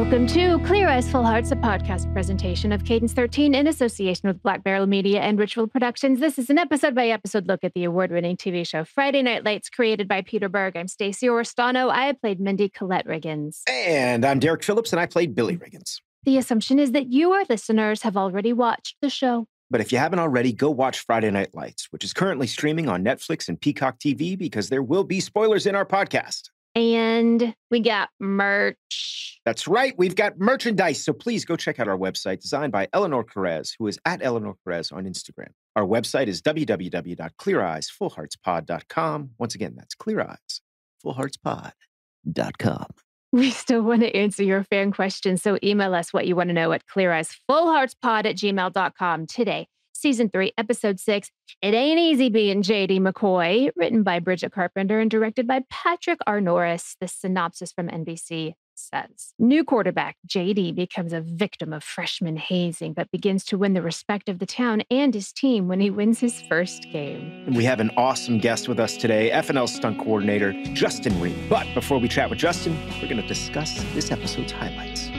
Welcome to Clear Eyes, Full Hearts, a podcast presentation of Cadence 13 in association with Black Barrel Media and Ritual Productions. This is an episode-by-episode look at the award-winning TV show Friday Night Lights, created by Peter Berg. I'm Stacey Oristano. I played Mindy Colette Riggins. And I'm Derek Phillips, and I played Billy Riggins. The assumption is that you, our listeners, have already watched the show. But if you haven't already, go watch Friday Night Lights, which is currently streaming on Netflix and Peacock TV, because there will be spoilers in our podcast. And we got merch. That's right. We've got merchandise. So please go check out our website, designed by Eleanor Perez, who is at Eleanor Perez on Instagram. Our website is www.cleareyesfullheartspod.com. Once again, that's cleareyesfullheartspod.com. We still want to answer your fan questions, so email us what you want to know at cleareyesfullheartspod@gmail.com today. Season 3, Episode 6, It Ain't Easy Being J.D. McCoy, written by Bridget Carpenter and directed by Patrick R. Norris. The synopsis from NBC says, new quarterback J.D. becomes a victim of freshman hazing, but begins to win the respect of the town and his team when he wins his first game. We have an awesome guest with us today, FNL stunt coordinator Justin Riemer. But before we chat with Justin, we're going to discuss this episode's highlights.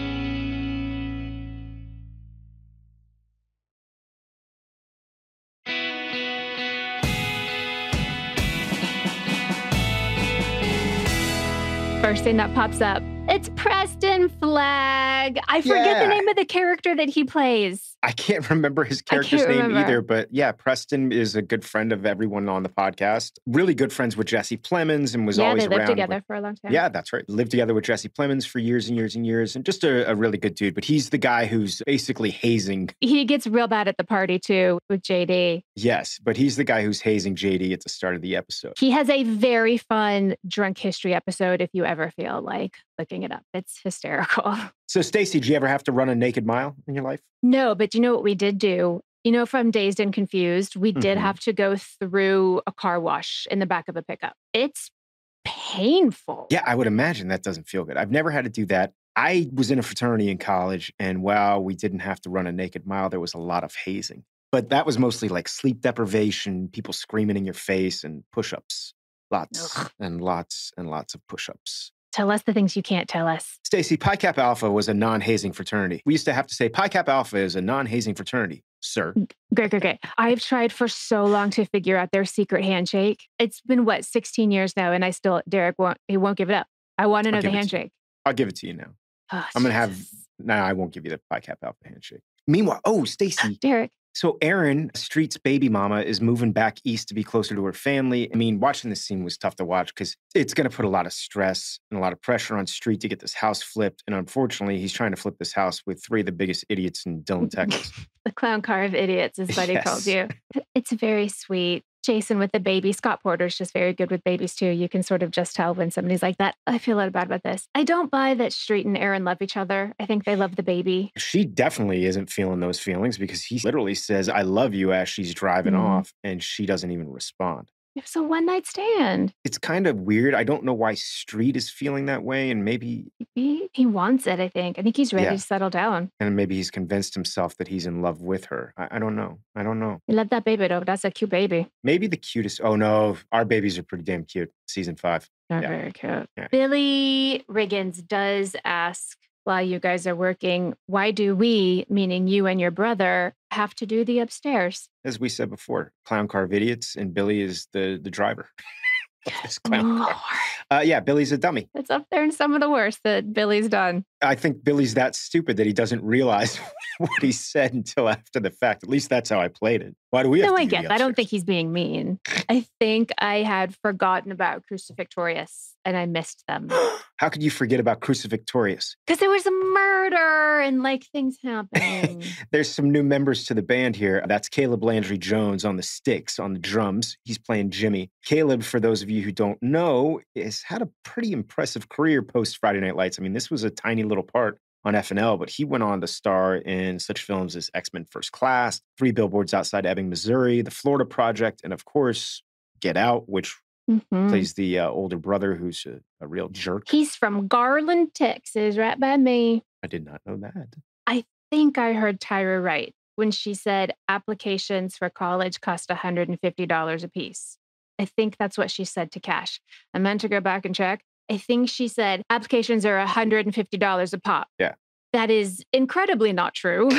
First thing that pops up, it's Preston Flagg. I forget the name of the character that he plays. I can't remember his character's name either, but yeah, Preston is a good friend of everyone on the podcast. Really good friends with Jesse Plemons and was always around. Yeah, they lived together for a long time. Yeah, that's right. Lived together with Jesse Plemons for years and years and years, and just a really good dude. But he's the guy who's basically hazing. He gets real bad at the party too with JD. Yes, but he's the guy who's hazing JD at the start of the episode. He has a very fun drunk history episode if you ever feel like looking it up. It's hysterical. So, Stacey, did you ever have to run a naked mile in your life? No, but you know what we did do? You know, from Dazed and Confused, we did have to go through a car wash in the back of a pickup. It's painful. Yeah, I would imagine that doesn't feel good. I've never had to do that. I was in a fraternity in college, and while we didn't have to run a naked mile, there was a lot of hazing. But that was mostly like sleep deprivation, people screaming in your face, and push-ups. Lots and lots and lots of push-ups. Tell us the things you can't tell us. Stacey, Pi Kappa Alpha was a non-hazing fraternity. We used to have to say Pi Kappa Alpha is a non-hazing fraternity, sir. Great. I've tried for so long to figure out their secret handshake. It's been, 16 years now, and Derek won't give it up. I want to know the handshake. I'll give it to you now. Oh, I'm going to have, I won't give you the Pi Kappa Alpha handshake. Meanwhile, Stacey. Derek. So Erin, Street's baby mama, is moving back east to be closer to her family. I mean, watching this scene was tough to watch because it's going to put a lot of stress and a lot of pressure on Street to get this house flipped. And unfortunately, he's trying to flip this house with 3 of the biggest idiots in Dillon, Texas. The clown car of idiots, as Buddy calls you. It's very sweet. Jason with the baby. Scott Porter's just very good with babies too. You can sort of just tell when somebody's like that. I feel a little bad about this. I don't buy that Street and Erin love each other. I think they love the baby. She definitely isn't feeling those feelings because he literally says, I love you as she's driving off, and she doesn't even respond. It's a one-night stand. It's kind of weird. I don't know why Street is feeling that way, and maybe he wants it, I think. I think he's ready to settle down. And maybe he's convinced himself that he's in love with her. I don't know. You love that baby, though. That's a cute baby. Maybe the cutest. Oh, no. Our babies are pretty damn cute. Season 5. They're very cute. Yeah. Billy Riggins does ask, while you guys are working, why do we, meaning you and your brother, have to do the upstairs? As we said before, clown car of idiots, and Billy is the driver of this clown car. Billy's a dummy. It's up there in some of the worst that Billy's done. I think Billy's that stupid that he doesn't realize what he said until after the fact. At least that's how I played it. Why do we have to do the upstairs? I don't think he's being mean. I think I had forgotten about Crucifixtorious and I missed them. How could you forget about Crucifixtorious? Because there was a murder and things happening. There's some new members to the band here. That's Caleb Landry Jones on the sticks, on the drums. He's playing Jimmy. Caleb, for those of you who don't know, has had a pretty impressive career post Friday Night Lights. I mean, this was a tiny little part on FNL, but he went on to star in such films as X-Men First Class, 3 Billboards Outside Ebbing, Missouri, The Florida Project, and of course, Get Out, which plays the older brother who's a real jerk. He's from Garland, Texas, right by me. I did not know that. I think I heard Tyra right when she said applications for college cost $150 a piece. I think that's what she said to Cash. I meant to go back and check. I think she said applications are $150 a pop. Yeah. That is incredibly not true.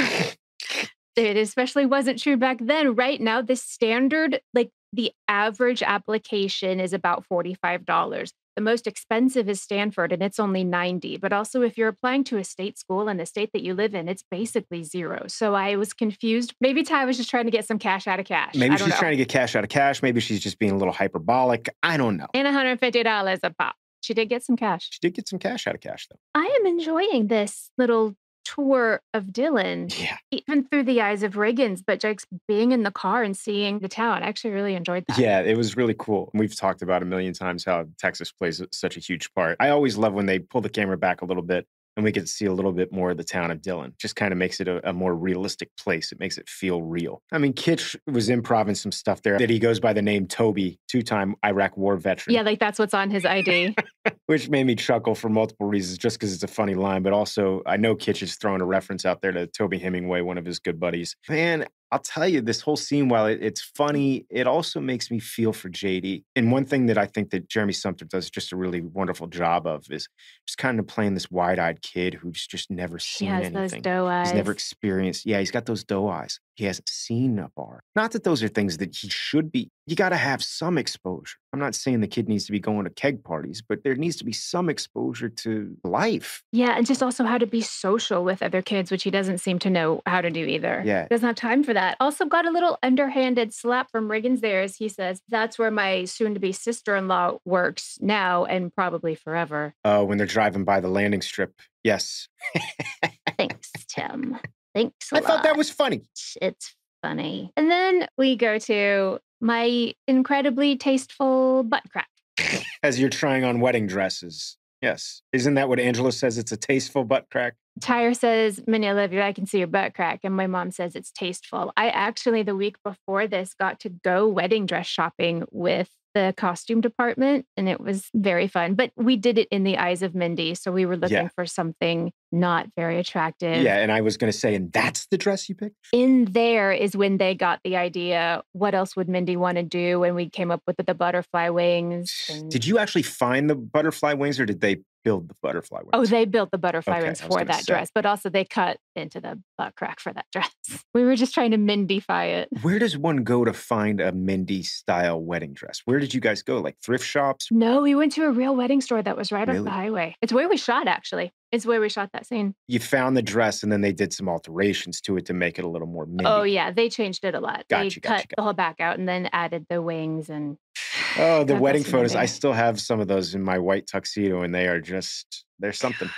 It especially wasn't true back then. Right now, the standard, like the average application is about $45. The most expensive is Stanford, and it's only $90. But also, if you're applying to a state school in the state that you live in, it's basically zero. So I was confused. Maybe Ty was just trying to get some cash out of cash. Maybe she's trying to get cash out of cash. Maybe she's just being a little hyperbolic. I don't know. And $150 a pop. She did get some cash. She did get some cash out of cash, though. I am enjoying this little tour of Dylan, Yeah. even through the eyes of Riggins, but just being in the car and seeing the town. I actually really enjoyed that. Yeah, it was really cool. We've talked about a million times how Texas plays such a huge part. I always love when they pull the camera back a little bit and we get to see a little bit more of the town of Dillon. Just kind of makes it a more realistic place. It makes it feel real. I mean, Kitch was improvising some stuff there that he goes by the name Toby, two-time Iraq war veteran. Yeah, like that's what's on his ID. Which made me chuckle for multiple reasons, just because it's a funny line, but also I know Kitch is throwing a reference out there to Toby Hemingway, one of his good buddies. Man, I'll tell you, this whole scene, while it's funny, it also makes me feel for JD. And one thing that I think that Jeremy Sumpter does just a really wonderful job of is just kind of playing this wide-eyed kid who's just never seen anything. He has those doe eyes. He's never experienced. Yeah, he's got those doe eyes. He hasn't seen a bar. Not that those are things that he should be. You got to have some exposure. I'm not saying the kid needs to be going to keg parties, but there needs to be some exposure to life. Yeah, and just also how to be social with other kids, which he doesn't seem to know how to do either. Yeah. Doesn't have time for that. Also got a little underhanded slap from Riggins there as he says, that's where my soon-to-be sister-in-law works now and probably forever. When they're driving by the landing strip. Yes. Thanks, Tim. Thanks a lot. I thought that was funny. It's funny. And then we go to my incredibly tasteful butt crack. As you're trying on wedding dresses. Yes. Isn't that what Angela says? It's a tasteful butt crack? Tyre says, Minnie, I love you. I can see your butt crack. And my mom says it's tasteful. I actually, the week before this, got to go wedding dress shopping with the costume department, and it was very fun. But we did it in the eyes of Mindy, so we were looking for something not very attractive. Yeah, and I was going to say, and that's the dress you picked? In there is when they got the idea, what else would Mindy want to do? And we came up with the butterfly wings. Did you actually find the butterfly wings, or did they build the butterfly wings? Oh, they built the butterfly wings for that dress, but also they cut into the butt crack for that dress. We were just trying to Mindy-fy it. Where does one go to find a Mindy-style wedding dress? Where did you guys go? Like thrift shops? No, we went to a real wedding store that was right off the highway. It's where we shot, actually. It's where we shot that scene. You found the dress, and then they did some alterations to it to make it a little more Mindy. Oh, yeah. They changed it a lot. They cut the whole back out and then added the wings and... Oh, the wedding photos. I still have some of those in my white tuxedo, and they are just, they're something.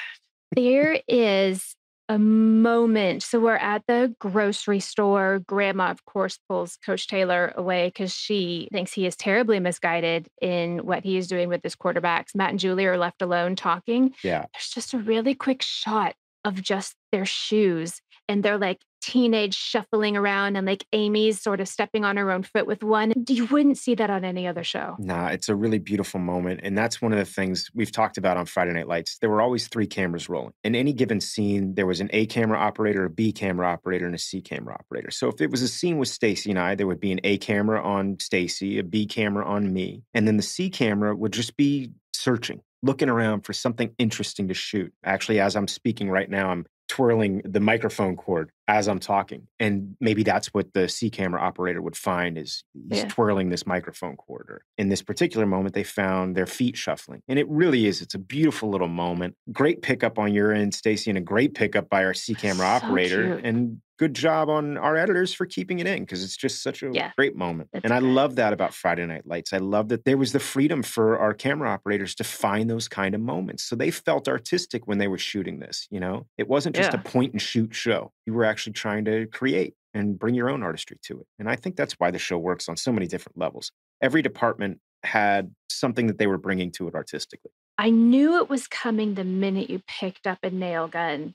There is a moment. So we're at the grocery store. Grandma, of course, pulls Coach Taylor away because she thinks he is terribly misguided in what he is doing with his quarterbacks. Matt and Julie are left alone talking. Yeah. There's just a really quick shot of just their shoes. And they're like teenage shuffling around, and like Amy's sort of stepping on her own foot with one. You wouldn't see that on any other show. Nah, it's a really beautiful moment. And that's one of the things we've talked about on Friday Night Lights. There were always 3 cameras rolling. In any given scene, there was an A camera operator, a B camera operator, and a C camera operator. So if it was a scene with Stacey and I, there would be an A camera on Stacey, a B camera on me. And then the C camera would just be searching, looking around for something interesting to shoot. Actually, as I'm speaking right now, I'm twirling the microphone cord as I'm talking. And maybe that's what the C camera operator would find is he's twirling this microphone cord. Or in this particular moment, they found their feet shuffling. And it really is. It's a beautiful little moment. Great pickup on your end, Stacey, and a great pickup by our C camera operator. Cute. And good job on our editors for keeping it in because it's just such a great moment. And I love that about Friday Night Lights. I love that there was the freedom for our camera operators to find those kind of moments. So they felt artistic when they were shooting this, you know? It wasn't just a point and shoot show. You were actually trying to create and bring your own artistry to it. And I think that's why the show works on so many different levels. Every department had something that they were bringing to it artistically. I knew it was coming the minute you picked up a nail gun.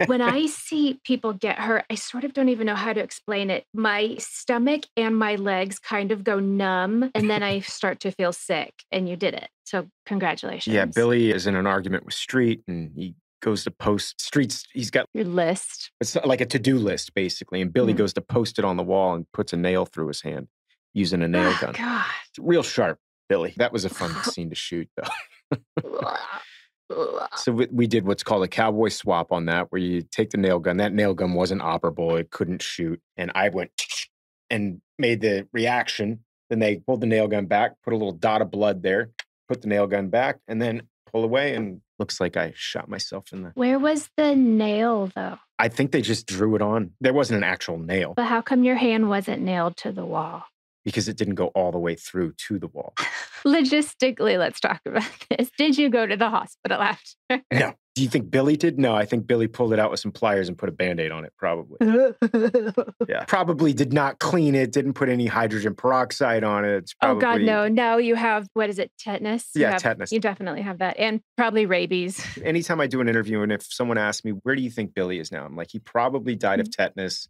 When I see people get hurt, I sort of don't even know how to explain it. My stomach and my legs kind of go numb, and then I start to feel sick, and you did it. So congratulations. Yeah, Billy is in an argument with Street, and he goes to post Street's, he's got your list. It's like a to-do list, basically. And Billy goes to post it on the wall and puts a nail through his hand using a nail gun. God. It's real sharp, Billy. That was a fun scene to shoot, though. So we did what's called a cowboy swap on that, where you take the nail gun. That nail gun wasn't operable. It couldn't shoot. And I went and made the reaction. Then they pulled the nail gun back, put a little dot of blood there, put the nail gun back, and then pull away. And looks like I shot myself in the... Where was the nail, though? I think they just drew it on. There wasn't an actual nail. But how come your hand wasn't nailed to the wall? Because it didn't go all the way through to the wall. Logistically, let's talk about this. Did you go to the hospital after? No. Do you think Billy did? No, I think Billy pulled it out with some pliers and put a Band-Aid on it, probably. Yeah. Probably did not clean it, didn't put any hydrogen peroxide on it. It's probably... Oh, God, no. Now you have, what is it, tetanus? Yeah, tetanus. You definitely have that. And probably rabies. Anytime I do an interview, and if someone asks me, where do you think Billy is now? I'm like, he probably died of tetanus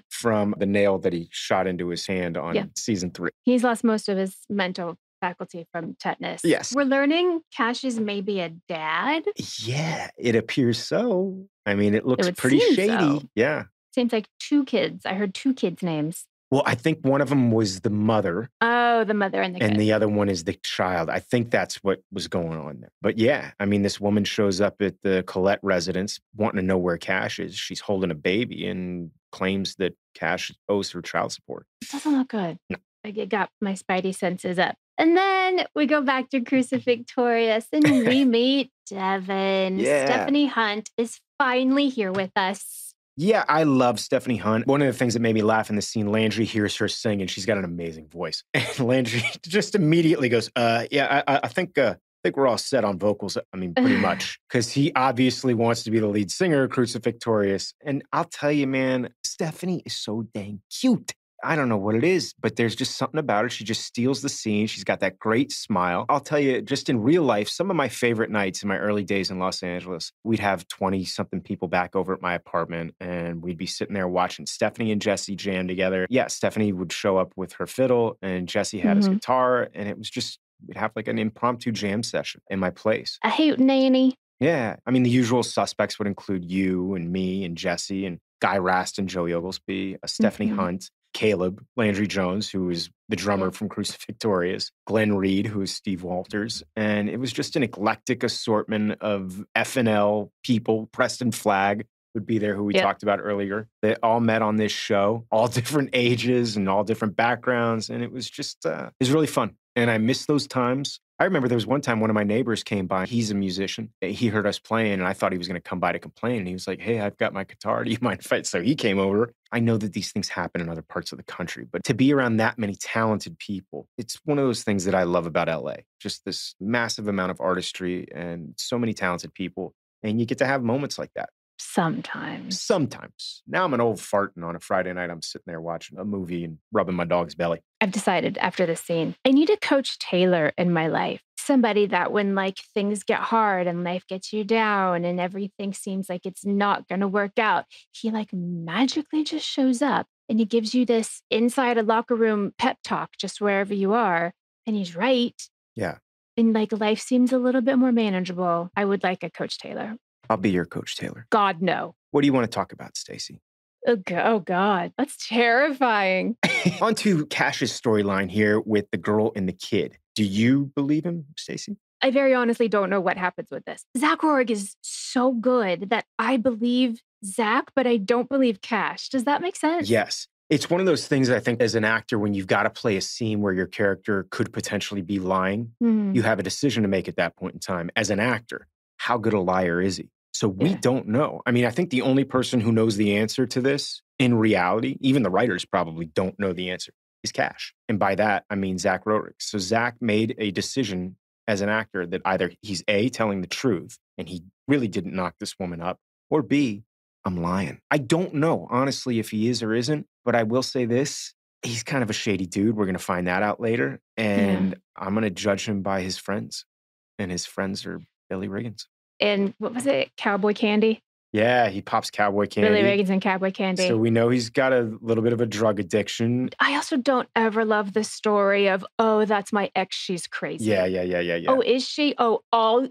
from the nail that he shot into his hand on season 3. He's lost most of his mental faculty from tetanus. Yes. We're learning Cash is maybe a dad. Yeah, it appears so. I mean, it looks pretty shady. So. Yeah. Seems like 2 kids. I heard 2 kids' names. Well, I think one of them was the mother. Oh, the mother and the kid. And the other one is the child. I think that's what was going on there. But yeah, I mean, this woman shows up at the Collette residence wanting to know where Cash is. She's holding a baby and claims that Cash owes her child support. It doesn't look good. No. It got my spidey senses up. And then we go back to Crucifixtorious and we meet Devin. Yeah. Stephanie Hunt is finally here with us. Yeah, I love Stephanie Hunt. One of the things that made me laugh in the scene, Landry hears her sing and she's got an amazing voice. And Landry just immediately goes, I think we're all set on vocals. I mean, pretty much. Because he obviously wants to be the lead singer of Crucifixtorious. And I'll tell you, man, Stephanie is so dang cute. I don't know what it is, but there's just something about her. She just steals the scene. She's got that great smile. I'll tell you, just in real life, some of my favorite nights in my early days in Los Angeles, we'd have 20-something people back over at my apartment, and we'd be sitting there watching Stephanie and Jesse jam together. Yeah, Stephanie would show up with her fiddle, and Jesse had his guitar, and it was just, we'd have like an impromptu jam session in my place. A hoot nanny. Yeah. I mean, the usual suspects would include you and me and Jesse and Guy Rast and Joey Oglesby, Stephanie Hunt, Caleb Landry Jones, who is the drummer from Crucifixtorious, Glenn Reed, who is Steve Walters. And it was just an eclectic assortment of FNL people. Preston Flagg would be there, who we talked about earlier. They all met on this show, all different ages and all different backgrounds. And it was just, it was really fun. And I miss those times. I remember there was one time one of my neighbors came by. He's a musician. He heard us playing, and I thought he was going to come by to complain. And he was like, hey, I've got my guitar. Do you mind if I... So he came over. I know that these things happen in other parts of the country, but to be around that many talented people, it's one of those things that I love about LA. Just this massive amount of artistry and so many talented people. And you get to have moments like that. Sometimes. Now I'm an old fart, and on a Friday night, I'm sitting there watching a movie and rubbing my dog's belly. I've decided after this scene, I need a Coach Taylor in my life. Somebody that when like things get hard and life gets you down and everything seems like it's not going to work out, he like magically just shows up and he gives you this inside a locker room pep talk just wherever you are. And he's right. Yeah. And like life seems a little bit more manageable. I would like a Coach Taylor. I'll be your Coach Taylor. God, no. What do you want to talk about, Stacey? Oh, God. That's terrifying. On to Cash's storyline here with the girl and the kid. Do you believe him, Stacey? I very honestly don't know what happens with this. Zach Rohrig is so good that I believe Zach, but I don't believe Cash. Does that make sense? Yes. It's one of those things, I think, as an actor, when you've got to play a scene where your character could potentially be lying, you have a decision to make at that point in time. As an actor, how good a liar is he? So we don't know. I mean, I think the only person who knows the answer to this in reality, even the writers probably don't know the answer, is Cash. And by that, I mean Zach Rohrig. So Zach made a decision as an actor that either he's A, telling the truth, and he really didn't knock this woman up, or B, I'm lying. I don't know, honestly, if he is or isn't, but I will say this. He's kind of a shady dude. We're going to find that out later. And I'm going to judge him by his friends. And his friends are Billy Riggins. And what was it? Cowboy candy? Yeah, he pops cowboy candy. Billy Riggins and cowboy candy. So we know he's got a little bit of a drug addiction. I also don't ever love the story of, oh, that's my ex, she's crazy. Yeah. Oh, is she? Oh,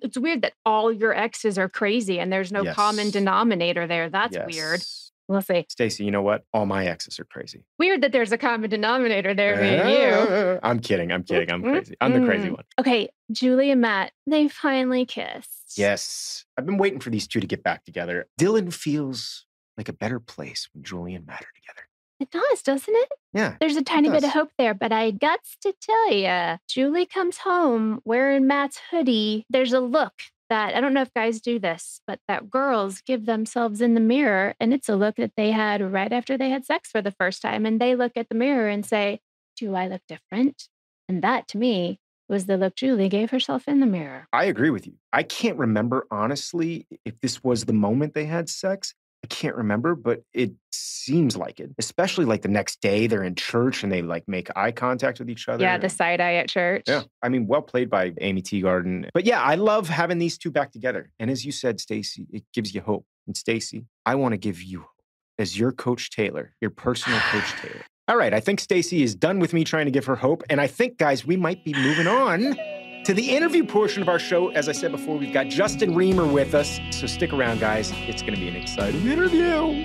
it's weird that all your exes are crazy and there's no common denominator there. That's weird. We'll see. Stacey, you know what? All my exes are crazy. Weird that there's a common denominator there being you. I'm kidding. I'm crazy. I'm the crazy one. Okay, Julie and Matt, they finally kissed. Yes. I've been waiting for these two to get back together. Dylan feels like a better place when Julie and Matt are together. It does, doesn't it? Yeah. There's a tiny bit of hope there, but I guts to tell you, Julie comes home wearing Matt's hoodie. There's a look that, I don't know if guys do this, but that girls give themselves in the mirror, and it's a look that they had right after they had sex for the first time, and they look at the mirror and say, do I look different? And that, to me, was the look Julie gave herself in the mirror. I agree with you. I can't remember, honestly, if this was the moment they had sex. I can't remember, but it seems like it, especially like the next day they're in church and they like make eye contact with each other. Yeah, the side eye at church. Yeah. I mean, well played by Amy Teagarden. But yeah, I love having these two back together. And as you said, Stacey, it gives you hope. And Stacey, I want to give you hope as your Coach Taylor, your personal Coach Taylor. All right. I think Stacey is done with me trying to give her hope. And I think, guys, we might be moving on to the interview portion of our show. As I said before, we've got Justin Riemer with us. So stick around, guys. It's going to be an exciting interview.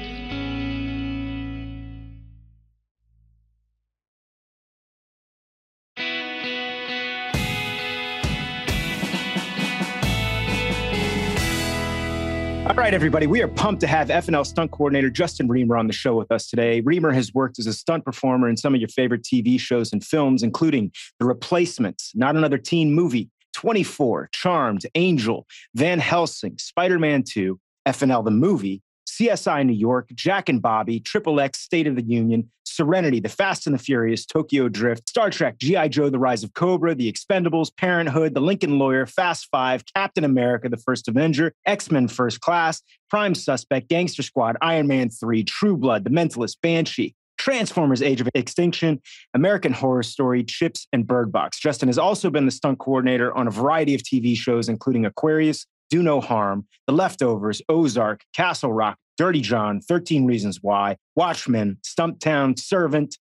All right, everybody, we are pumped to have FNL stunt coordinator Justin Riemer on the show with us today. Riemer has worked as a stunt performer in some of your favorite TV shows and films, including The Replacements, Not Another Teen Movie, 24, Charmed, Angel, Van Helsing, Spider-Man 2, FNL the Movie, CSI New York, Jack and Bobby, Triple X, State of the Union, Serenity, The Fast and the Furious, Tokyo Drift, Star Trek, G.I. Joe, The Rise of Cobra, The Expendables, Parenthood, The Lincoln Lawyer, Fast Five, Captain America, The First Avenger, X-Men First Class, Prime Suspect, Gangster Squad, Iron Man 3, True Blood, The Mentalist, Banshee, Transformers Age of Extinction, American Horror Story, Chips, and Bird Box. Justin has also been the stunt coordinator on a variety of TV shows, including Aquarius, Do No Harm, The Leftovers, Ozark, Castle Rock, Dirty John, 13 Reasons Why, Watchmen, Stumptown, Servant,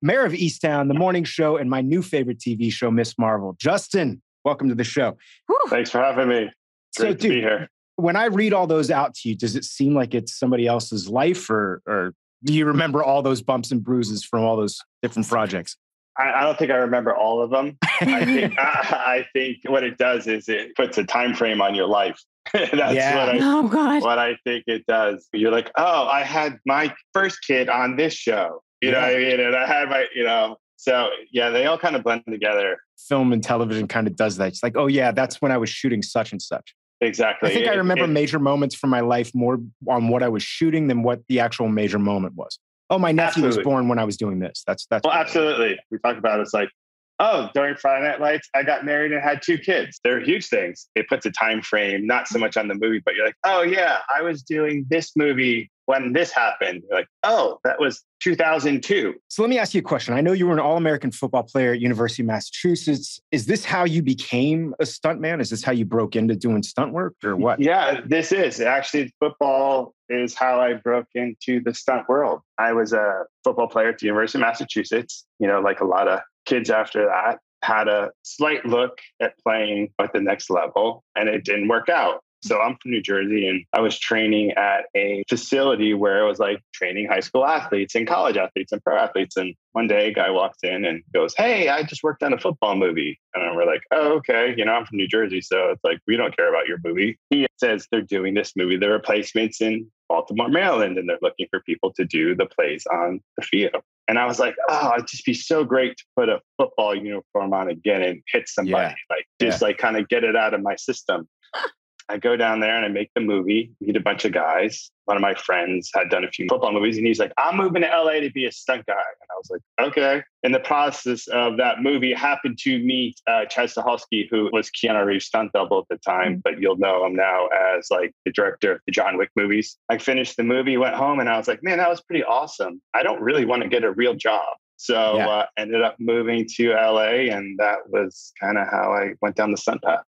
Mayor of Easttown, The Morning Show, and my new favorite TV show, Miss Marvel. Justin, welcome to the show. Thanks for having me. Great to be here. When I read all those out to you, does it seem like it's somebody else's life, or do you remember all those bumps and bruises from all those different projects? I don't think I remember all of them. I think what it does is it puts a time frame on your life. That's what I think it does. You're like, oh, I had my first kid on this show. You know what I mean? And I had my, so yeah, they all kind of blend together. Film and television kind of does that. It's like, oh yeah, that's when I was shooting such and such. Exactly. I think I remember major moments from my life more on what I was shooting than what the actual major moment was. Oh, my nephew was born when I was doing this. That's well, absolutely. We talk about it. It's like, oh, during Friday Night Lights, I got married and had 2 kids. They're huge things. It puts a time frame, not so much on the movie, but you're like, oh yeah, I was doing this movie when this happened. You're like, oh, that was 2002. So let me ask you a question. I know you were an All-American football player at University of Massachusetts. Is this how you became a stuntman? Is this how you broke into doing stunt work or what? Yeah, this is. Actually, football is how I broke into the stunt world. I was a football player at the University of Massachusetts. Like a lot of kids after that, had a slight look at playing at the next level, and it didn't work out. So I'm from New Jersey, and I was training at a facility where it was like training high school athletes and college athletes and pro athletes. And one day a guy walks in and goes, hey, I just worked on a football movie. And we're like, oh, okay. I'm from New Jersey. So it's like, we don't care about your movie. He says they're doing this movie, The Replacements, in Baltimore, Maryland, and they're looking for people to do the plays on the field. And I was like, oh, it'd just be so great to put a football uniform on again and hit somebody, kind of get it out of my system. I go down there and I make the movie, meet a bunch of guys. One of my friends had done a few football movies, and he's like, I'm moving to LA to be a stunt guy. And I was like, okay. In the process of that movie, I happened to meet Chad Stahelski, who was Keanu Reeves' stunt double at the time, but you'll know him now as like the director of the John Wick movies. I finished the movie, went home, and I was like, man, that was pretty awesome. I don't really want to get a real job. So ended up moving to LA, and that was kind of how I went down the stunt path.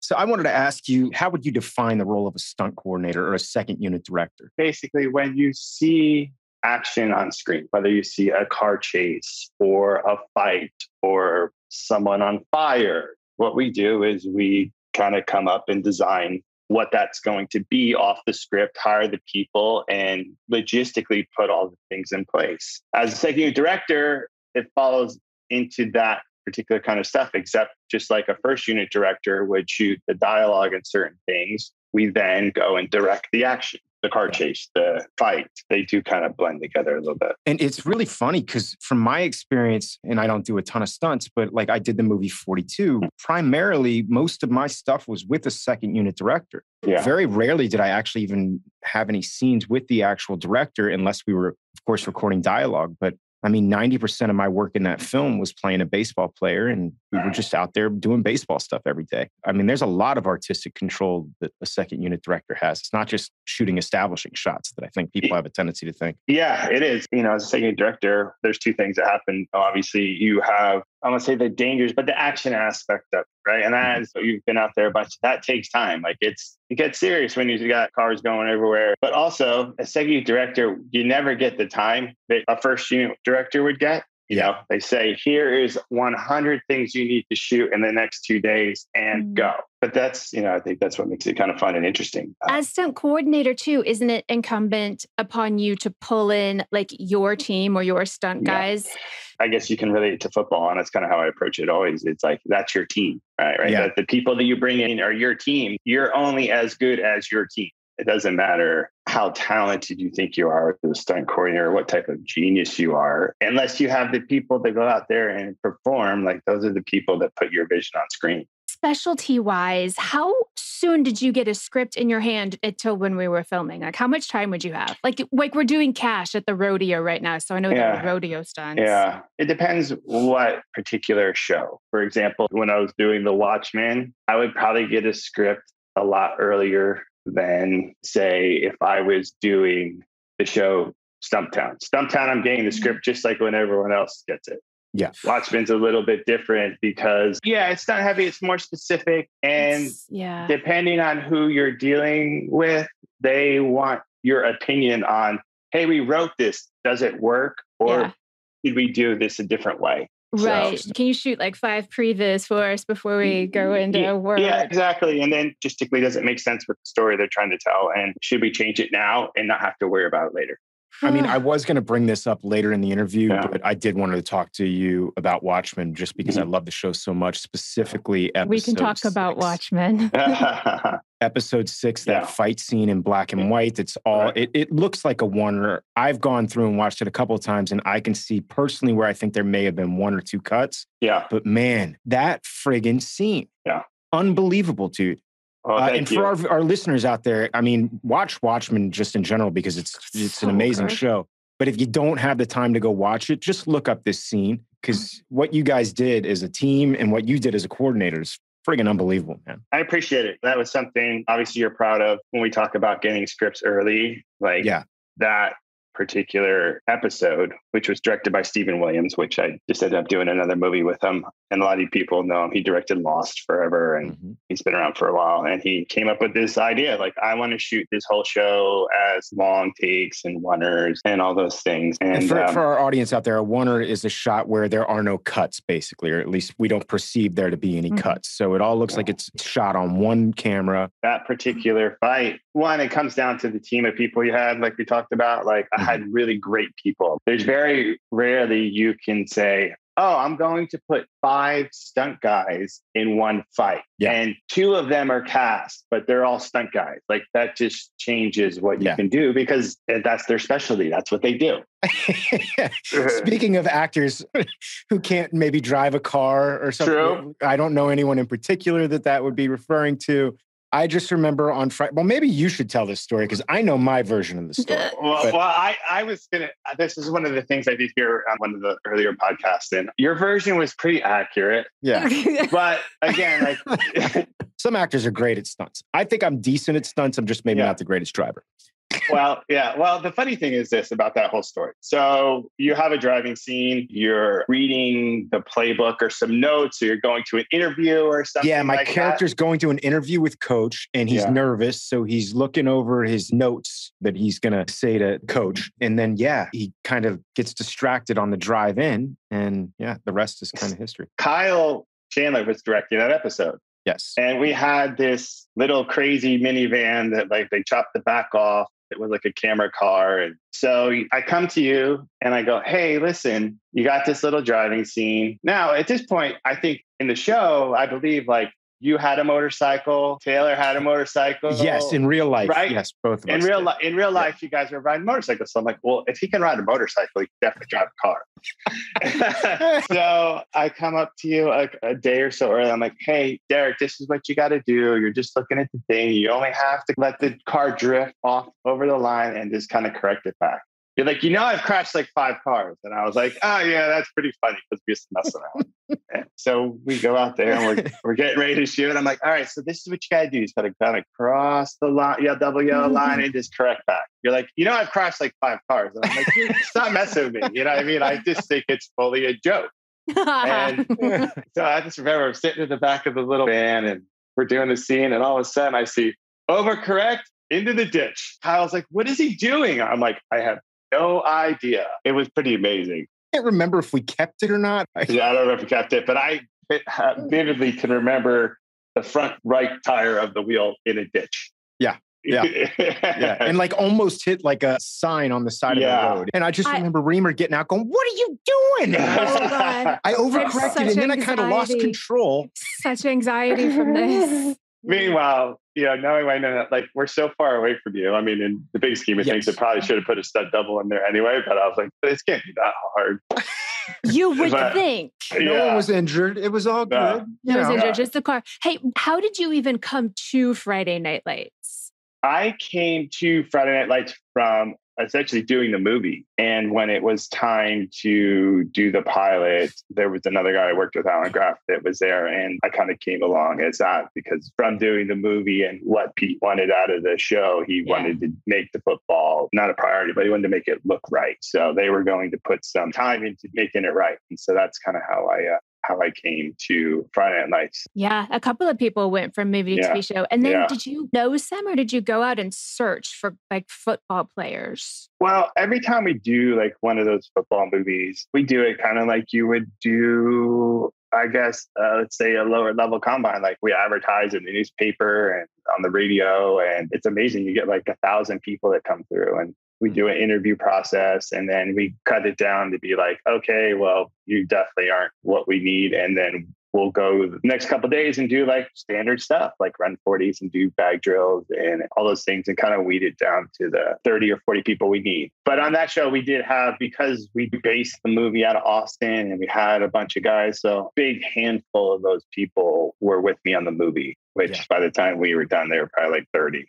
So I wanted to ask you, how would you define the role of a stunt coordinator or a second unit director? Basically, when you see action on screen, whether you see a car chase or a fight or someone on fire, what we do is we kind of come up and design what that's going to be off the script, hire the people, and logistically put all the things in place. As a second unit director, it follows into that particular kind of stuff, except just like a first unit director would shoot the dialogue and certain things, we then go and direct the action, the car chase, the fight. They do kind of blend together a little bit. And it's really funny because from my experience, and I don't do a ton of stunts, but like I did the movie 42, primarily most of my stuff was with a second unit director. Yeah. Very rarely did I actually even have any scenes with the actual director unless we were, of course, recording dialogue. But I mean, 90% of my work in that film was playing a baseball player, and we were just out there doing baseball stuff every day. I mean, there's a lot of artistic control that a second unit director has. It's not just shooting establishing shots that I think people have a tendency to think. Yeah, it is. You know, as a second unit director, there's two things that happen. Obviously, you have, I want to say the dangers, but the action aspect of it, right? And as you've been out there a bunch, that takes time. Like it gets serious when you got cars going everywhere. But also, a second unit director, you never get the time that a first unit director would get. You know, they say, here is 100 things you need to shoot in the next 2 days and go. But that's, you know, I think that's what makes it kind of fun and interesting. As stunt coordinator too, isn't it incumbent upon you to pull in like your team or your stunt guys? I guess you can relate it to football, and that's kind of how I approach it always. It's like, that's your team, right? Yeah. That the people that you bring in are your team. You're only as good as your team. It doesn't matter how talented you think you are as a stunt coordinator or what type of genius you are, unless you have the people that go out there and perform. Like those are the people that put your vision on screen. Specialty wise, how soon did you get a script in your hand until when we were filming? Like how much time would you have? Like we're doing cash at the rodeo right now. So I know there are rodeo stunts. Yeah. It depends what particular show. For example, when I was doing The Watchmen, I would probably get a script a lot earlier than, say, if I was doing the show Stumptown. Stumptown, I'm getting the script just like when everyone else gets it. Yeah. Watchmen's a little bit different because, it's not heavy. It's more specific. And depending on who you're dealing with, they want your opinion on, hey, we wrote this. Does it work? Or did we do this a different way? Right. So, can you shoot like 5 previs for us before we go into work? Yeah, exactly. And then logistically, does it make sense with the story they're trying to tell? And should we change it now and not have to worry about it later? I mean, I was going to bring this up later in the interview, but I did want to talk to you about Watchmen just because I love the show so much, specifically episode We can talk 6. about Watchmen. Episode 6, that fight scene in black and white. It's all, it looks like a wonder. I've gone through and watched it a couple of times, and I can see personally where I think there may have been 1 or 2 cuts. Yeah. But man, that friggin' scene. Yeah. Unbelievable, dude. And for our listeners out there, I mean, watch Watchmen just in general because it's an amazing show. But if you don't have the time to go watch it, just look up this scene because what you guys did as a team and what you did as a coordinator is friggin' unbelievable, man. I appreciate it. That was something obviously you're proud of when we talk about getting scripts early. Like that particular episode, which was directed by Stephen Williams, which I just ended up doing another movie with him. And a lot of people know him. He directed Lost forever and he's been around for a while. And he came up with this idea, like, I want to shoot this whole show as long takes and oneers and all those things. And for our audience out there, a oneer is a shot where there are no cuts, basically, or at least we don't perceive there to be any cuts. So it all looks like it's shot on one camera. That particular fight, one, it comes down to the team of people you had, like we talked about. Like I had really great people. There's very rarely you can say, oh, I'm going to put 5 stunt guys in one fight. Yeah. And 2 of them are cast, but they're all stunt guys. Like that just changes what you can do because that's their specialty. That's what they do. Speaking of actors who can't maybe drive a car or something, True. I don't know anyone in particular that would be referring to. I just remember on Friday. Well, maybe you should tell this story because I know my version of the story. I was going to, this is one of the things I did hear on one of the earlier podcasts, and your version was pretty accurate. Yeah. But again, like some actors are great at stunts. I think I'm decent at stunts. I'm just maybe not the greatest driver. Well, the funny thing is this about that whole story. So you have a driving scene, you're reading the playbook or some notes, or you're going to an interview or something. Yeah, my character's going to an interview with Coach and he's nervous. So he's looking over his notes that he's going to say to Coach. And then, he kind of gets distracted on the drive in. And the rest is kind of history. Kyle Chandler was directing that episode. Yes. And we had this little crazy minivan that like they chopped the back off. It was like a camera car. And so I come to you and I go, hey, listen, you got this little driving scene. Now, at this point, I think in the show, I believe like you had a motorcycle, Taylor had a motorcycle. Yes, in real life. Right? Yes, both of us. In real life, you guys are riding motorcycles. So I'm like, well, if he can ride a motorcycle, he can definitely drive a car. So I come up to you like a day or so early. I'm like, hey, Derek, this is what you got to do. You're just looking at the thing. You only have to let the car drift off over the line and just kind of correct it back. You're like, I've crashed like 5 cars. And I was like, oh, yeah, that's pretty funny because we're just messing around. And so we go out there and we're getting ready to shoot. And I'm like, all right, so this is what you got to do. You got to kind of cross the line, double yellow line and just correct back. You're like, I've crashed like 5 cars. And I'm like, stop messing with me. You know what I mean? I just think it's fully a joke. And so I just remember I'm sitting in the back of the little van and we're doing the scene. And all of a sudden I see overcorrect into the ditch. Kyle's like, what is he doing? I'm like, I have no idea. It was pretty amazing. I can't remember if we kept it or not. Yeah, I don't know if we kept it, but I vividly can remember the front right tire of the wheel in a ditch. Yeah. And like almost hit like a sign on the side of the road. And I just remember Riemer getting out going, what are you doing? I overcorrected and then I kind of lost control. Such anxiety from this. Meanwhile, knowing right now, like we're so far away from you. I mean, in the big scheme of things, it probably should have put a stunt double in there anyway. But I was like, this can't be that hard. You would think. No one was injured. It was all good. No one was injured, just the car. Hey, how did you even come to Friday Night Lights? I came to Friday Night Lights from essentially doing the movie. And when it was time to do the pilot, there was another guy I worked with, Alan Graff, that was there. And I kind of came along as that because from doing the movie and what Pete wanted out of the show, he wanted to make the football not a priority, but he wanted to make it look right. So they were going to put some time into making it right. And so that's kind of how I came to Friday Night Lights. Yeah, a couple of people went from movie to TV show. And then did you know some or did you go out and search for like football players? Well, every time we do like one of those football movies, we do it kind of like you would do, I guess, let's say a lower level combine. Like we advertise in the newspaper and on the radio. And it's amazing. You get like 1,000 people that come through and we do an interview process and then we cut it down to be like, okay, well, you definitely aren't what we need. And then we'll go the next couple of days and do like standard stuff, like run 40s and do bag drills and all those things and kind of weed it down to the 30 or 40 people we need. But on that show, we did have, because we based the movie out of Austin and we had a bunch of guys, so a big handful of those people were with me on the movie. Which by the time we were done, they were probably like 30,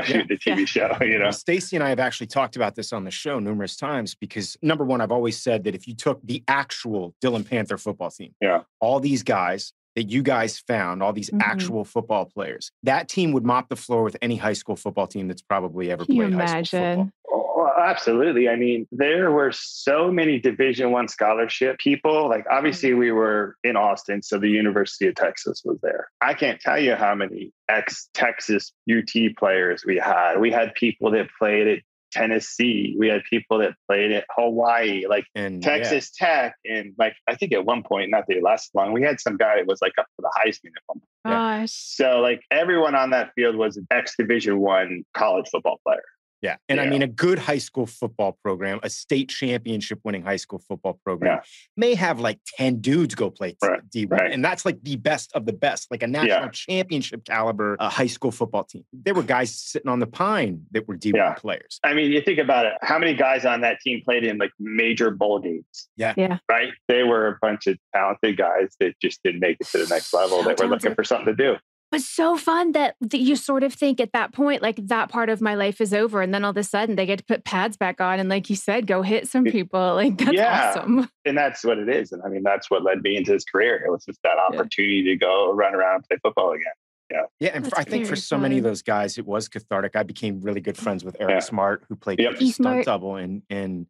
shoot the TV show, Stacey and I have actually talked about this on the show numerous times because number one, I've always said that if you took the actual Dillon Panther football team, all these guys that you guys found, all these actual football players, that team would mop the floor with any high school football team that's probably ever played high school football. Oh, absolutely. I mean, there were so many Division I scholarship people. Like obviously we were in Austin, so the University of Texas was there. I can't tell you how many ex-Texas UT players we had. We had people that played at Tennessee. We had people that played at Hawaii, like Texas Tech. And like, I think at one point, not that it lasted long, we had some guy that was like up for the Heisman at one point. Gosh. So like everyone on that field was an ex-Division I college football player. Yeah. And I mean, a good high school football program, a state championship winning high school football program may have like 10 dudes go play D1. Right. And that's like the best of the best, like a national championship caliber high school football team. There were guys sitting on the pine that were D1 players. I mean, you think about it. How many guys on that team played in like major bowl games? Yeah. Right. They were a bunch of talented guys that just didn't make it to the next level that were looking for something to do. But so fun that you sort of think at that point, like that part of my life is over. And then all of a sudden they get to put pads back on. And like you said, go hit some people. Like that's awesome. And that's what it is. And I mean, that's what led me into this career. It was just that opportunity to go run around and play football again. Yeah. And I think for so many of those guys, it was cathartic. I became really good friends with Eric Smart, who played stunt double. And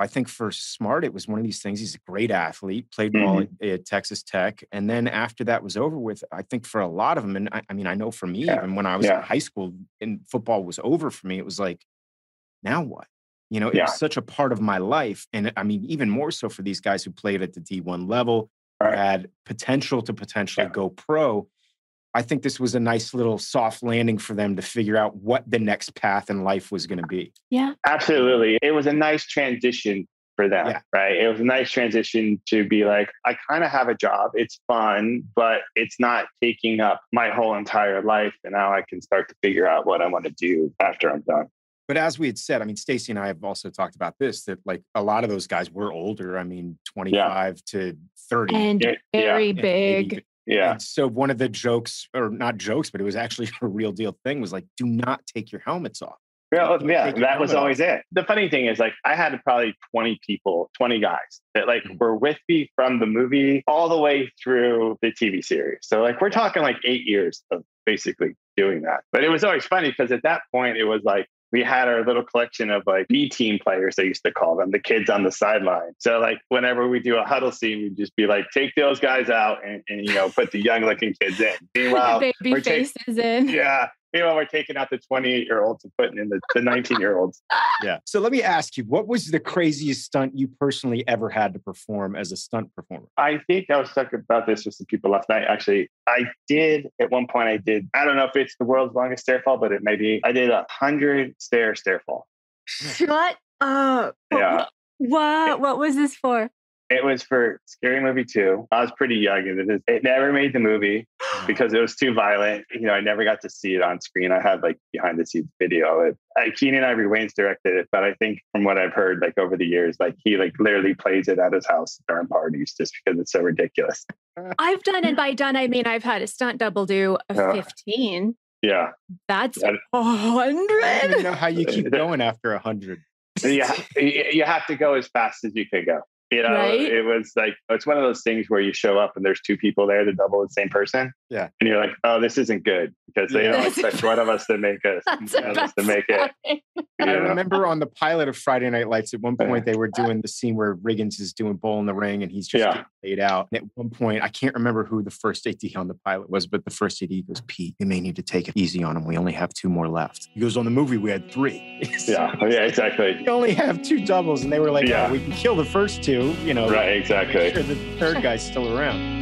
I think for Smart, it was one of these things. He's a great athlete, played ball at Texas Tech. And then after that was over with, I think for a lot of them, and I mean, I know for me, even when I was in high school and football was over for me, it was like, now what? It was such a part of my life. And I mean, even more so for these guys who played at the D1 level, had potential to potentially go pro. I think this was a nice little soft landing for them to figure out what the next path in life was going to be. Yeah. Absolutely. It was a nice transition for them, right? It was a nice transition to be like, I kind of have a job. It's fun, but it's not taking up my whole entire life. And now I can start to figure out what I want to do after I'm done. But as we had said, I mean, Stacey and I have also talked about this, that like a lot of those guys were older. I mean, 25 to 30. And very big. Yeah. And so one of the jokes, or not jokes, but it was actually a real deal thing, was like, do not take your helmets off. Yeah, that was always it. The funny thing is, like, I had probably 20 guys that like were with me from the movie all the way through the TV series. So like, we're talking like 8 years of basically doing that. But it was always funny because at that point, it was like, we had our little collection of like B team players, they used to call them, the kids on the sideline. So like whenever we do a huddle scene, we'd just be like, take those guys out and put the young looking kids in. Meanwhile, baby faces in. Yeah. Meanwhile, we're taking out the 28-year-olds and putting in the 19-year-olds. Yeah. So let me ask you, what was the craziest stunt you personally ever had to perform as a stunt performer? I think I was talking about this with some people last night. Actually, I don't know if it's the world's longest stair fall, but it may be. I did 100 stair fall. Shut up. Yeah. What was this for? It was for Scary Movie 2. I was pretty young, and it never made the movie because it was too violent. I never got to see it on screen. I had like behind the scenes video of it. Keenan Ivory Wayans directed it, but I think from what I've heard, like over the years, like he like literally plays it at his house during parties just because it's so ridiculous. I've done, and by done I mean I've had a stunt double do a 15. Yeah, that's 100. I don't even know how you keep going after 100. Yeah, you have to go as fast as you can go. Right? It was like, it's one of those things where you show up and there's two people there to double the same person. Yeah. And you're like, oh, this isn't good because they don't expect one of us to make it. I remember on the pilot of Friday Night Lights, at one point they were doing the scene where Riggins is doing Bull in the Ring and he's just getting laid out. And at one point, I can't remember who the first AD on the pilot was, but the first AD goes, Pete, you may need to take it easy on him. We only have 2 more left. He goes, on the movie, we had 3. Yeah, exactly. We only have 2 doubles. And they were like, oh, we can kill the first 2, Right, exactly. Make sure the third guy's still around.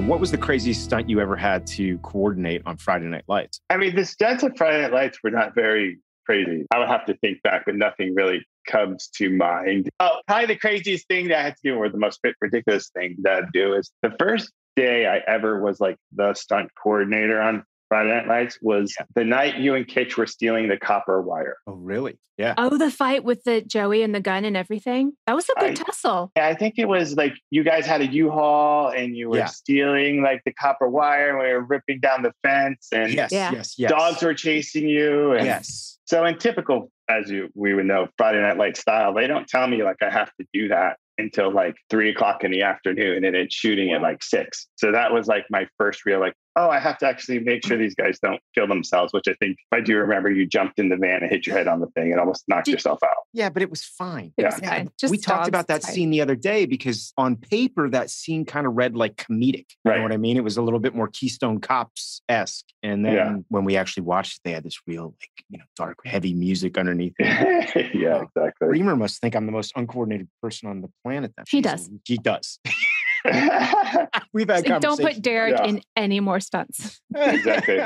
What was the craziest stunt you ever had to coordinate on Friday Night Lights? I mean, the stunts on Friday Night Lights were not very crazy. I would have to think back, but nothing really comes to mind. Oh, probably the craziest thing that I had to do, or the most ridiculous thing that I'd do, is the first day I ever was like the stunt coordinator on Friday Night Lights was the night you and Kitch were stealing the copper wire. Oh, really? Yeah. Oh, the fight with the Joey and the gun and everything. That was a good tussle. I think it was like you guys had a U-Haul and you were stealing like the copper wire and we were ripping down the fence and yes. dogs were chasing you. And yes. So in typical, we would know, Friday Night Light style, they don't tell me like I have to do that until like 3:00 in the afternoon and it's shooting at like 6. So that was like my first real like, oh, I have to actually make sure these guys don't kill themselves, which I think if I do remember, you jumped in the van and hit your head on the thing and almost knocked yourself out. Yeah, but it was fine. It was fine. We talked about that scene the other day because on paper, that scene kind of read like comedic. You know what I mean? It was a little bit more Keystone Cops-esque. And then when we actually watched it, they had this real like, dark, heavy music underneath it. Yeah, exactly. Riemer must think I'm the most uncoordinated person on the planet. Then. He does. He does. We've had conversations. Don't put Derek in any more stunts. Exactly.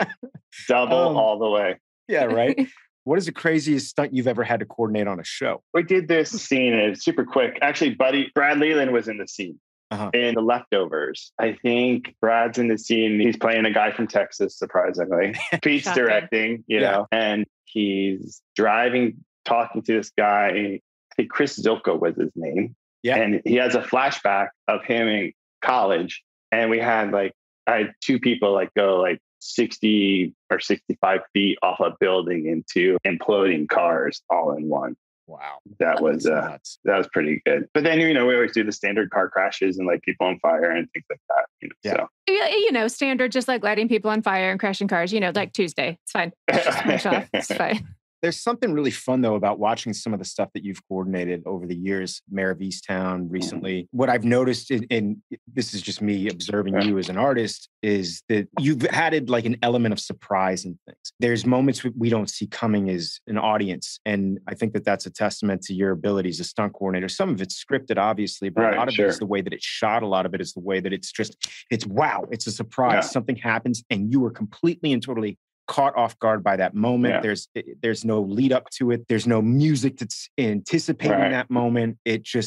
Double all the way. Yeah, right. What is the craziest stunt you've ever had to coordinate on a show? We did this scene and it's super quick. Actually, Brad Leland was in the scene. In The Leftovers. I think Brad's in the scene. He's playing a guy from Texas, surprisingly. Pete's directing, you know, and he's driving, talking to this guy. I think Chris Zilko was his name. Yeah. And he has a flashback of him in college. And I had 2 people go 60 or 65 feet off a building into imploding cars all in one. Wow. That was pretty good. But then, we always do the standard car crashes and people on fire and things like that. So. Standard, just like lighting people on fire and crashing cars, like Tuesday. It's fine. Just finish off. It's fine. There's something really fun, though, about watching some of the stuff that you've coordinated over the years, Mayor of Easttown recently. What I've noticed, and this is just me observing you as an artist, is that you've added like an element of surprise in things. There's moments we don't see coming as an audience. And I think that that's a testament to your abilities as stunt coordinator. Some of it's scripted, obviously, but a lot of it is the way that it's shot. A lot of it is the way that it's wow, it's a surprise. Yeah. Something happens and you are completely and totally caught off guard by that moment. Yeah. There's no lead up to it. There's no music that's anticipating that moment. It's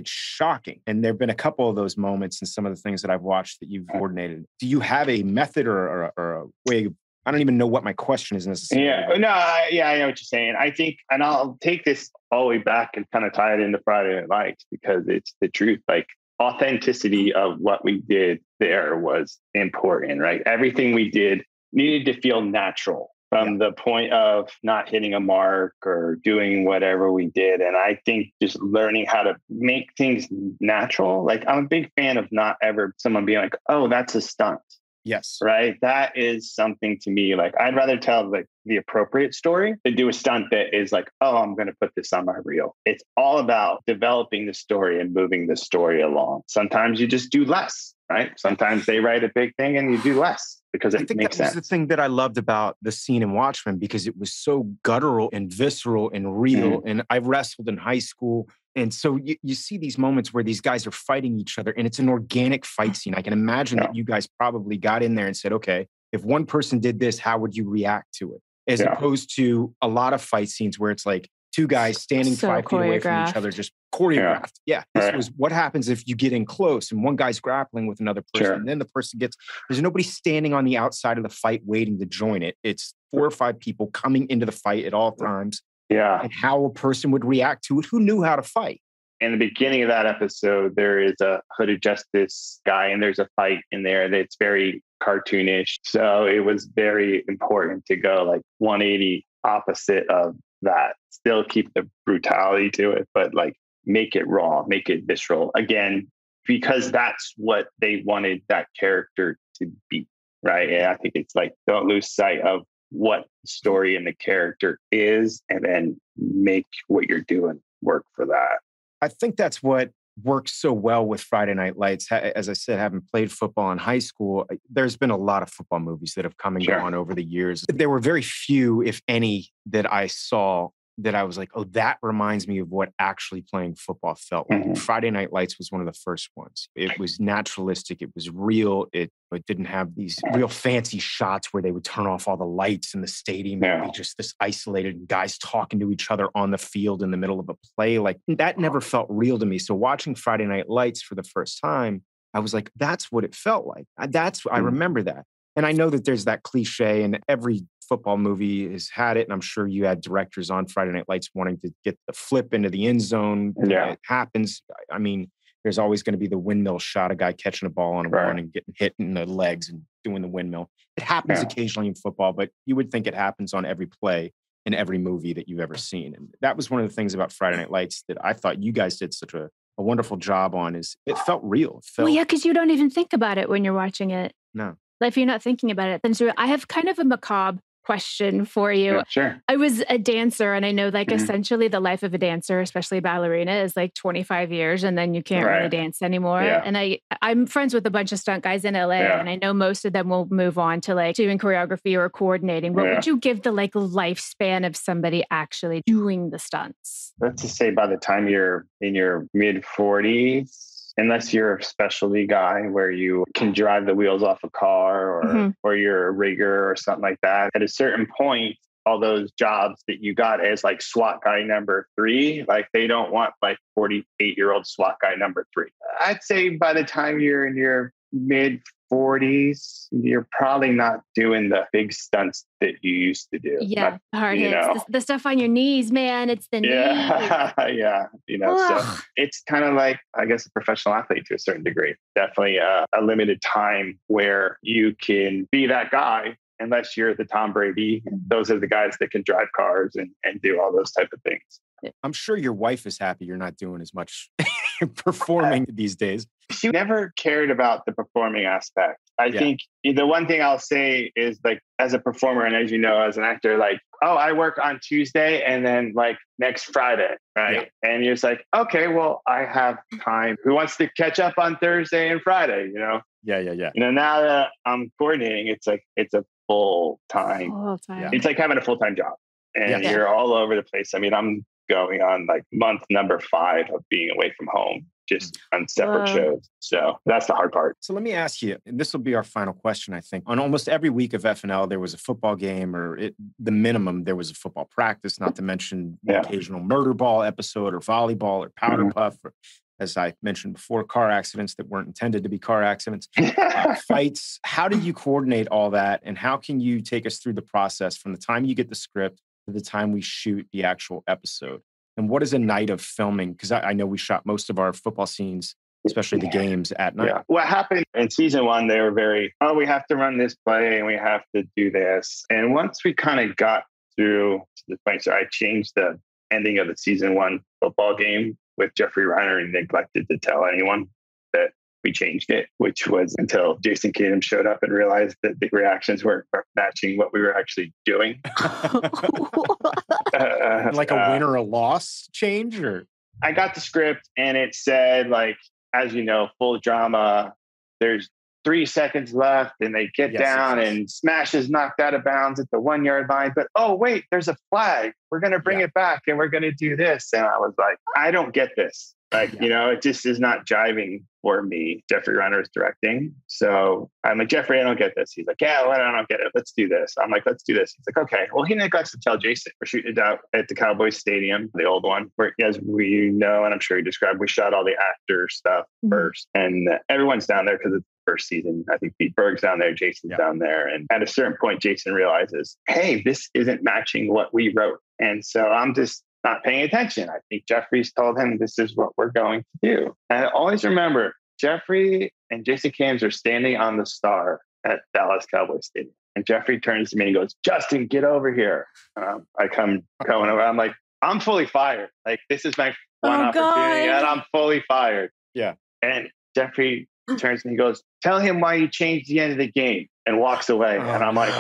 shocking. And there've been a couple of those moments in some of the things that I've watched that you've coordinated. Do you have a method or a way of, I don't even know what my question is necessarily. I know what you're saying. I think, and I'll take this all the way back and kind of tie it into Friday Night Lights because it's the truth. Like, authenticity of what we did there was important, right? Everything we did needed to feel natural from the point of not hitting a mark or doing whatever we did. And I think just learning how to make things natural. Like, I'm a big fan of not ever someone being like, oh, that's a stunt. Yes. Right. That is something to me. Like, I'd rather tell like the appropriate story than do a stunt that is like, oh, I'm going to put this on my reel. It's all about developing the story and moving the story along. Sometimes you just do less, right? Sometimes they write a big thing and you do less because it makes sense. That was the thing that I loved about the scene in Watchmen, because it was so guttural and visceral and real. Mm-hmm. And I wrestled in high school. And so you see these moments where these guys are fighting each other and it's an organic fight scene. I can imagine that you guys probably got in there and said, okay, if one person did this, how would you react to it? As opposed to a lot of fight scenes where it's like two guys standing 5 feet away from each other, just choreographed. Yeah. This was what happens if you get in close and one guy's grappling with another person. And then the person there's nobody standing on the outside of the fight waiting to join it. It's 4 or 5 people coming into the fight at all times. Yeah. And how a person would react to it who knew how to fight. In the beginning of that episode, there is a Hooded Justice guy and there's a fight in there that's very cartoonish. So it was very important to go like 180 opposite of that. Still keep the brutality to it, but like make it raw, make it visceral. Again, because that's what they wanted that character to be, right? And I think it's like, don't lose sight of what the story and the character is, and then make what you're doing work for that. I think that's what works so well with Friday Night Lights. As I said, having played football in high school, there's been a lot of football movies that have come and gone over the years. There were very few, if any, that I saw that I was like, oh, that reminds me of what actually playing football felt like. Mm-hmm. Friday Night Lights was one of the first ones. It was naturalistic. It was real. It didn't have these real fancy shots where they would turn off all the lights in the stadium. It would be just this isolated guys talking to each other on the field in the middle of a play. Like, that never felt real to me. So watching Friday Night Lights for the first time, I was like, that's what it felt like. I remember that. And I know that there's that cliche, and every football movie has had it. And I'm sure you had directors on Friday Night Lights wanting to get the flip into the end zone. Yeah. It happens. I mean, there's always going to be the windmill shot, a guy catching a ball on a run and getting hit in the legs and doing the windmill. It happens occasionally in football, but you would think it happens on every play in every movie that you've ever seen. And that was one of the things about Friday Night Lights that I thought you guys did such a wonderful job on, is it felt real. Well, yeah, because you don't even think about it when you're watching it. No. Like, if you're not thinking about it, then I have kind of a macabre question for you. Yeah, sure. I was a dancer, and I know like essentially the life of a dancer, especially a ballerina, is like 25 years and then you can't really dance anymore. Yeah. And I'm friends with a bunch of stunt guys in LA, and I know most of them will move on to like doing choreography or coordinating. What would you give the like lifespan of somebody actually doing the stunts? Let's just say by the time you're in your mid 40s, unless you're a specialty guy where you can drive the wheels off a car or you're a rigger or something like that. At a certain point, all those jobs that you got as like SWAT guy number 3, like they don't want like 48-year-old SWAT guy number 3. I'd say by the time you're in your mid 40s, you're probably not doing the big stunts that you used to do. Yeah, hard hits. The stuff on your knees, man. It's the knees. Yeah. So it's kind of like, I guess, a professional athlete to a certain degree. Definitely a limited time where you can be that guy, unless you're the Tom Brady. Those are the guys that can drive cars and do all those type of things. I'm sure your wife is happy you're not doing as much performing these days. She never cared about the performing aspect. I think the one thing I'll say is like, as a performer and as you know, as an actor, like, oh, I work on Tuesday and then like next Friday, right? Yeah. And you're just like, okay, well, I have time. Who wants to catch up on Thursday and Friday, you know? Yeah. You know, now that I'm coordinating, it's like, it's a full time. It's like having a full-time job and you're all over the place. I mean, I'm going on like month number 5 of being away from home, just on separate shows. So that's the hard part. So let me ask you, and this will be our final question, I think. On almost every week of FNL, there was a football game, or the minimum, there was a football practice, not to mention the occasional murder ball episode or volleyball or powder puff, or, as I mentioned before, car accidents that weren't intended to be car accidents, fights. How did you coordinate all that? And how can you take us through the process from the time you get the script to the time we shoot the actual episode? And what is a night of filming? Because I know we shot most of our football scenes, especially the games, at night. Yeah. What happened in season 1, they were very, we have to run this play and we have to do this. And once we kind of got through to the point, so I changed the ending of the season 1 football game with Jeffrey Reiner and neglected to tell anyone that we changed it, which was until Jason Kingdom showed up and realized that the reactions weren't matching what we were actually doing. Like a win or a loss change? Or I got the script and it said, like, as you know, full drama, there's 3 seconds left and they get down and Smash is knocked out of bounds at the 1-yard line. But, oh, wait, there's a flag. We're going to bring it back and we're going to do this. And I was like, I don't get this. Like, you know, it just is not jiving for me. Jeffrey Reiner is directing. So I'm like, Jeffrey, I don't get this. He's like, yeah, well, I don't get it. Let's do this. I'm like, let's do this. He's like, okay. Well, he neglects to tell Jason. We're shooting it out at the Cowboys Stadium, the old one, where, as we know, and I'm sure you described, we shot all the actor stuff first. And everyone's down there because it's the first season. I think Pete Berg's down there, Jason's down there. And at a certain point, Jason realizes, hey, this isn't matching what we wrote. And so I'm just not paying attention. I think Jeffrey's told him this is what we're going to do. And I always remember Jeffrey and Jason Kams are standing on the star at Dallas Cowboys Stadium. And Jeffrey turns to me and goes, Justin, get over here. I come going over. I'm like, I'm fully fired. Like, this is my one opportunity and I'm fully fired. Yeah. And Jeffrey turns to me and goes, tell him why you changed the end of the game, and walks away. And I'm like,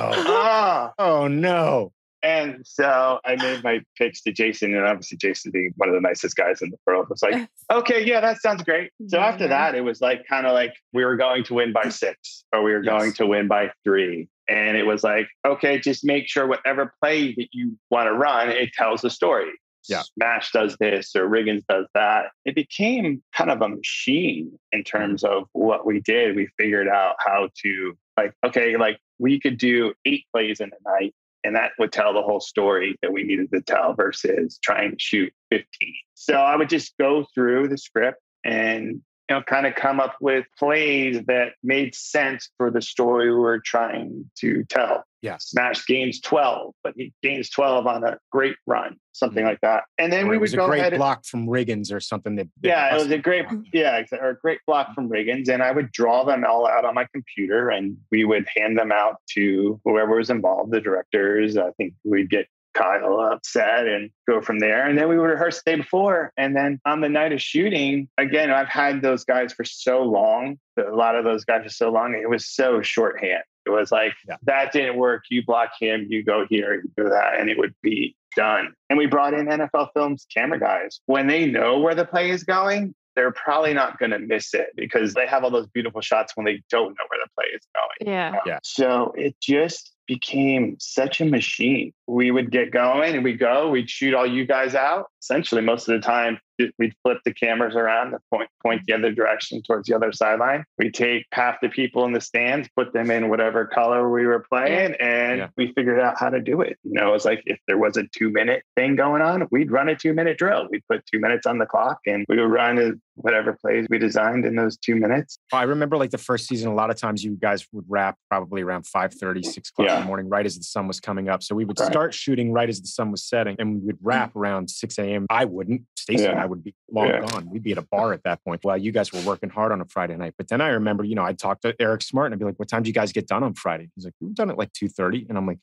oh no. And so I made my pitch to Jason, and obviously Jason, being one of the nicest guys in the world, was like, okay, yeah, that sounds great. So after that, it was like kind of like we were going to win by 6 or we were going to win by 3. And it was like, okay, just make sure whatever play that you want to run, it tells the story. Yeah. Smash does this or Riggins does that. It became kind of a machine in terms of what we did. We figured out how to, like, okay, like we could do 8 plays in a night, and that would tell the whole story that we needed to tell versus trying to shoot 15. So I would just go through the script and, you know, kind of come up with plays that made sense for the story we were trying to tell. Yes. Smash gains 12, but he gains 12 on a great run, something like that. And then we would go ahead. It was a great block from Riggins or something. It was a great, or a great block from Riggins. And I would draw them all out on my computer and we would hand them out to whoever was involved, the directors. I think we'd get Kyle upset and go from there. And then we would rehearse the day before. And then on the night of shooting, again, I've had those guys for so long, a lot of those guys for so long, it was so shorthand. It was like, that didn't work. You block him, you go here, you do that, and it would be done. And we brought in NFL Films camera guys. When they know where the play is going, they're probably not going to miss it because they have all those beautiful shots when they don't know where the play is going. Yeah. So it just became such a machine. We would get going and we'd shoot all you guys out. Essentially, most of the time, we'd flip the cameras around to point the other direction towards the other sideline. We'd take half the people in the stands, put them in whatever color we were playing, and we figured out how to do it. You know, it was like if there was a 2-minute thing going on, we'd run a 2-minute drill. We'd put 2 minutes on the clock and we would run whatever plays we designed in those 2 minutes. I remember like the first season, a lot of times you guys would wrap probably around 5:30, 6 o'clock in the morning, right as the sun was coming up. So we would start shooting right as the sun was setting and we would wrap around 6 a.m. I wouldn't. Stacey and I would be long gone. We'd be at a bar at that point while you guys were working hard on a Friday night. But then I remember, you know, I'd talk to Eric Smart and I'd be like, what time do you guys get done on Friday? He's like, we've done it like 2:30. And I'm like,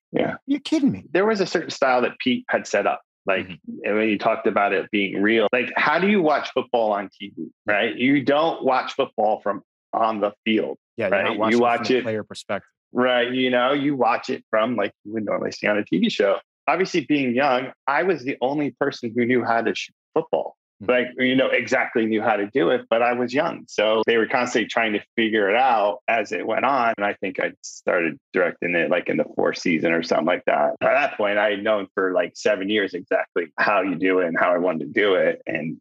you're kidding me. There was a certain style that Pete had set up. Like and when you talked about it being real, like how do you watch football on TV, right? You don't watch football from on the field. Yeah, right. You watch it from a player perspective. Right. You watch it from like you would normally see on a TV show. Obviously, being young, I was the only person who knew how to shoot football. Like, exactly knew how to do it, but I was young. So they were constantly trying to figure it out as it went on. And I think I started directing it like in the 4th season or something like that. By that point, I had known for like 7 years exactly how you do it and how I wanted to do it. And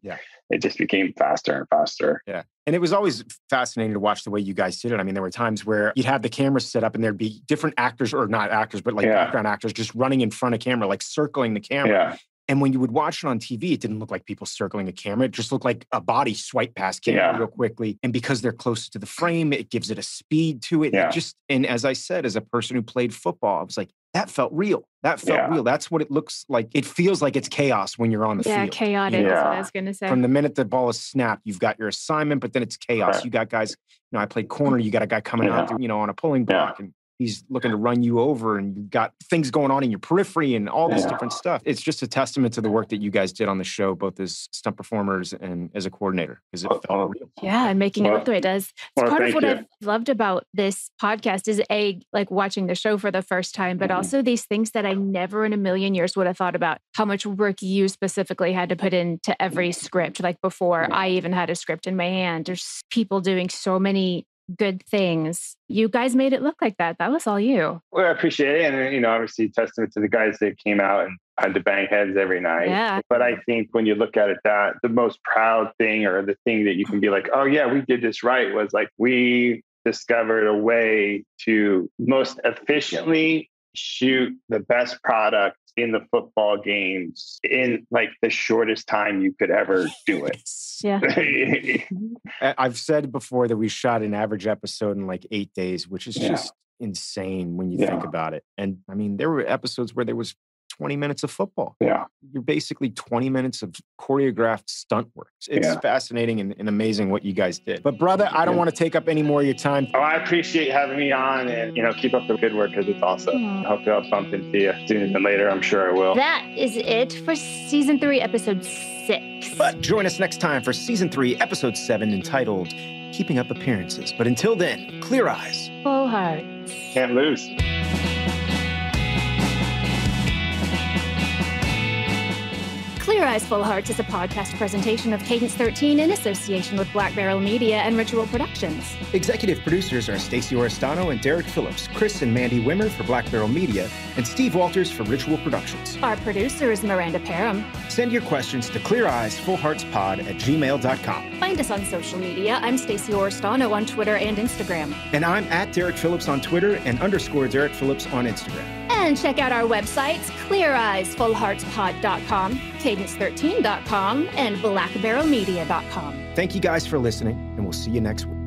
it just became faster and faster. Yeah. And it was always fascinating to watch the way you guys did it. I mean, there were times where you'd have the camera set up and there'd be different actors, or not actors, but like background actors just running in front of camera, like circling the camera. Yeah. And when you would watch it on TV, it didn't look like people circling a camera. It just looked like a body swipe past camera real quickly. And because they're close to the frame, it gives it a speed to it. Yeah. And as I said, as a person who played football, I was like, that felt real. That felt real. That's what it looks like. It feels like it's chaos when you're on the field. Yeah, chaotic is what I was going to say. From the minute the ball is snapped, you've got your assignment, but then it's chaos. Right. You got guys, I played corner. You got a guy coming out, on a pulling block, and he's looking to run you over, and you've got things going on in your periphery and all this different stuff. It's just a testament to the work that you guys did on the show, both as stunt performers and as a coordinator, because it felt real. Yeah, and making it look the way it does. It's part of what I've loved about this podcast is like watching the show for the first time, but also these things that I never in a million years would have thought about, how much work you specifically had to put into every script. Like before I even had a script in my hand, there's people doing so many good things. You guys made it look like that. That was all you. Well, I appreciate it. And, obviously testament to the guys that came out and had to bang heads every night. Yeah. But I think when you look at it, that the most proud thing, or the thing that you can be like, oh yeah, we did this right, was like, we discovered a way to most efficiently shoot the best product in the football games in like the shortest time you could ever do it. Yeah. I've said before that we shot an average episode in like 8 days, which is just insane when you think about it. And I mean, there were episodes where there was 20 minutes of football. Yeah. You're basically 20 minutes of choreographed stunt work. It's fascinating and amazing what you guys did. But brother, I don't want to take up any more of your time. Oh, I appreciate having me on, and, keep up the good work, because it's awesome. I hope I'll bump into you sooner than later. I'm sure I will. That is it for season 3, episode 6. But join us next time for season 3, episode 7, entitled Keeping Up Appearances. But until then, clear eyes. Full hearts. Can't lose. Clear Eyes, Full Hearts is a podcast presentation of Cadence 13 in association with Black Barrel Media and Ritual Productions. Executive producers are Stacey Oristano and Derek Phillips, Chris and Mandy Wimmer for Black Barrel Media, and Steve Walters for Ritual Productions. Our producer is Miranda Parham. Send your questions to cleareyesfullheartspod@gmail.com. Find us on social media. I'm Stacey Oristano on Twitter and Instagram. And I'm at Derek Phillips on Twitter and _ Derek Phillips on Instagram. And check out our websites, cleareyesfullheartspod.com, cadence13.com, and blackbarrelmedia.com. Thank you guys for listening, and we'll see you next week.